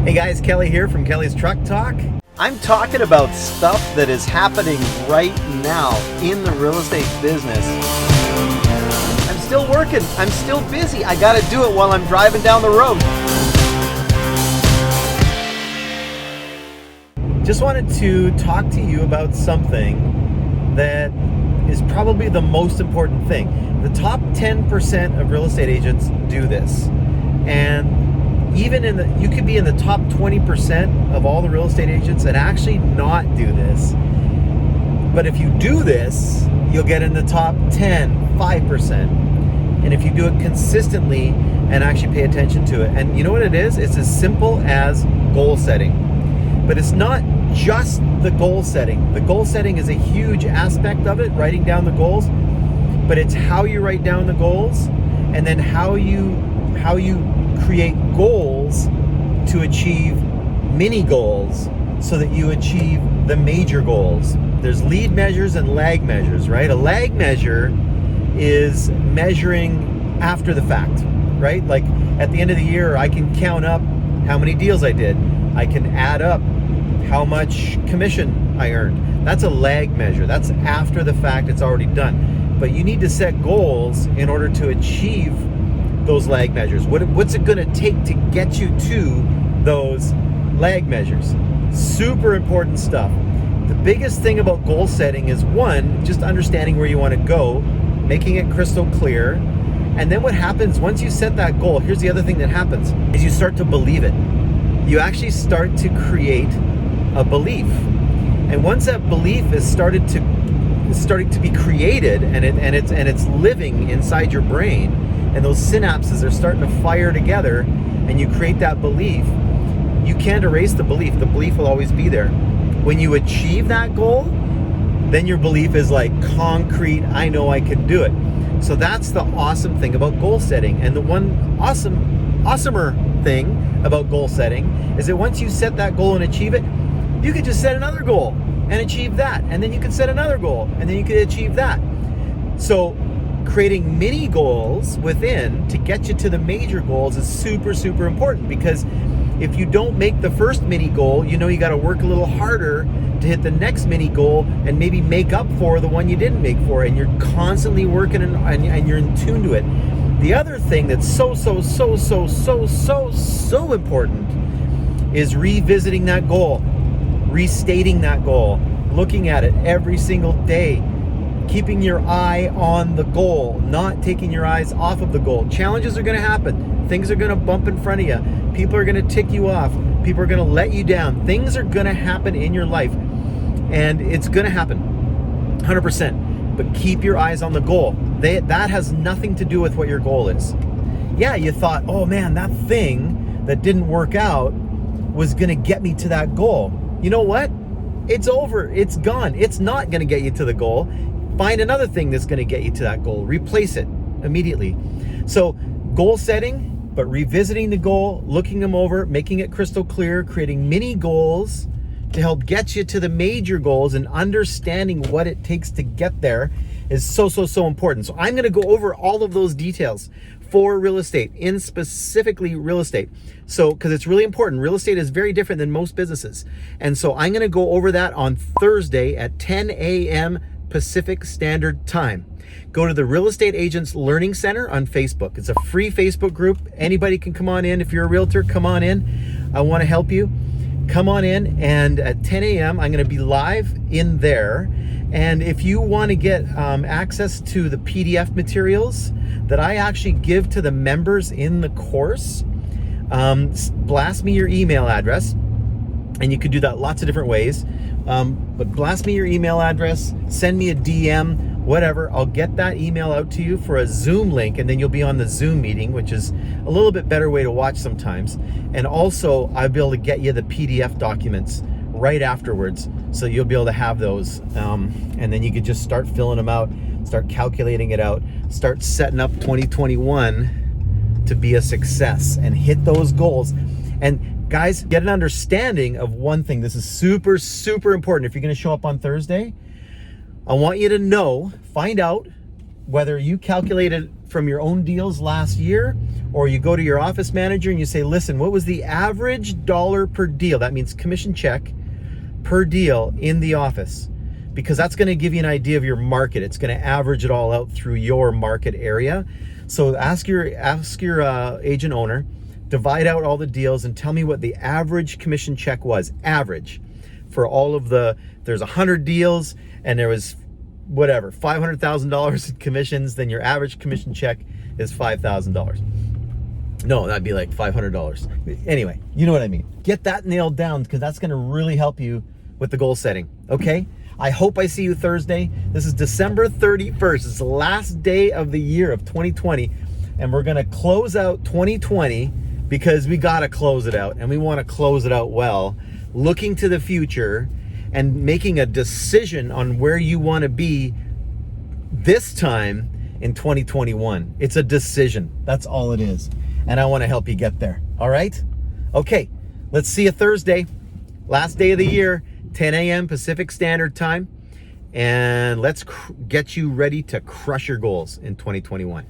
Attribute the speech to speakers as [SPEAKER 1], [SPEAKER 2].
[SPEAKER 1] Hey guys, Kelly here from Kelly's Truck Talk. I'm talking about stuff that is happening right now in the real estate business. I'm still working, I'm still busy. I gotta do it while I'm driving down the road. Just wanted to talk to you about something that is probably the most important thing. The top 10% of real estate agents do this. And even you could be in the top 20% of all the real estate agents and actually not do this. But if you do this, you'll get in the top 10, 5%. And if you do it consistently and actually pay attention to it. And you know what it is? It's as simple as goal setting. But it's not just the goal setting. The goal setting is a huge aspect of it, writing down the goals. But it's how you write down the goals and then how you create goals to achieve mini goals so that you achieve the major goals. There's lead measures and lag measures, right? A lag measure is measuring after the fact, right? Like at the end of the year, I can count up how many deals I did. I can add up how much commission I earned. That's a lag measure. That's after the fact, it's already done. But you need to set goals in order to achieve those lag measures. What's it going to take to get you to those lag measures? Super important stuff. The biggest thing about goal setting is one, just understanding where you want to go, making it crystal clear. And then what happens once you set that goal, here's the other thing that happens, is you start to believe it. You actually start to create a belief. And once that belief is starting to be created and it's living inside your brain, and those synapses are starting to fire together, and you create that belief, you can't erase the belief. The belief will always be there. When you achieve that goal, then your belief is like concrete, I know I can do it. So that's the awesome thing about goal setting. And the one awesomer thing about goal setting is that once you set that goal and achieve it, you could just set another goal and achieve that. And then you could set another goal and then you could achieve that. So creating mini goals within to get you to the major goals is super, super important, because if you don't make the first mini goal, you know you got to work a little harder to hit the next mini goal and maybe make up for the one you didn't make for, and you're constantly working and you're in tune to it. The other thing that's so important is revisiting that goal, restating that goal, looking at it every single day, keeping your eye on the goal, not taking your eyes off of the goal. Challenges are going to happen. Things are going to bump in front of you. People are going to tick you off. People are going to let you down. Things are going to happen in your life, and it's going to happen 100%. But keep your eyes on the goal. That has nothing to do with what your goal is. Yeah, you thought, oh man, that thing that didn't work out was going to get me to that goal. You know what? It's over. It's gone. It's not going to get you to the goal. Find another thing that's going to get you to that goal. Replace it immediately. So goal setting, but revisiting the goal, looking them over, making it crystal clear, creating mini goals to help get you to the major goals, and understanding what it takes to get there is so important. So I'm going to go over all of those details for real estate, in specifically real estate. So, because it's really important. Real estate is very different than most businesses. And so I'm going to go over that on Thursday at 10 a.m. Pacific Standard Time. Go to the Real Estate Agents Learning Center on Facebook. It's a free Facebook group. Anybody can come on in. If you're a realtor, come on in. I want to help you. Come on in, and at 10 a.m. I'm going to be live in there. And if you want to get access to the PDF materials that I actually give to the members in the course, blast me your email address. And you could do that lots of different ways. But blast me your email address, send me a DM, whatever. I'll get that email out to you for a Zoom link, and then you'll be on the Zoom meeting, which is a little bit better way to watch sometimes. And also, I'll be able to get you the PDF documents right afterwards, so you'll be able to have those. And then you could just start filling them out, start calculating it out, start setting up 2021 to be a success and hit those goals. And guys, get an understanding of one thing. This is super, super important. If you're going to show up on Thursday, I want you to find out whether you calculated from your own deals last year or you go to your office manager and you say, listen, what was the average dollar per deal? That means commission check per deal in the office, because that's going to give you an idea of your market. It's going to average it all out through your market area. So ask your agent owner, divide out all the deals and tell me what the average commission check was. Average for all of there's 100 deals and there was whatever, $500,000 in commissions, then your average commission check is $5,000. No, that'd be like $500. Anyway, you know what I mean. Get that nailed down, because that's going to really help you with the goal setting. Okay? I hope I see you Thursday. This is December 31st. It's the last day of the year of 2020. And we're going to close out 2020, because we got to close it out. And we want to close it out well, looking to the future and making a decision on where you want to be this time in 2021. It's a decision. That's all it is. And I want to help you get there. All right? Okay. Let's see you Thursday. Last day of the year, 10 a.m. Pacific Standard Time. And let's get you ready to crush your goals in 2021.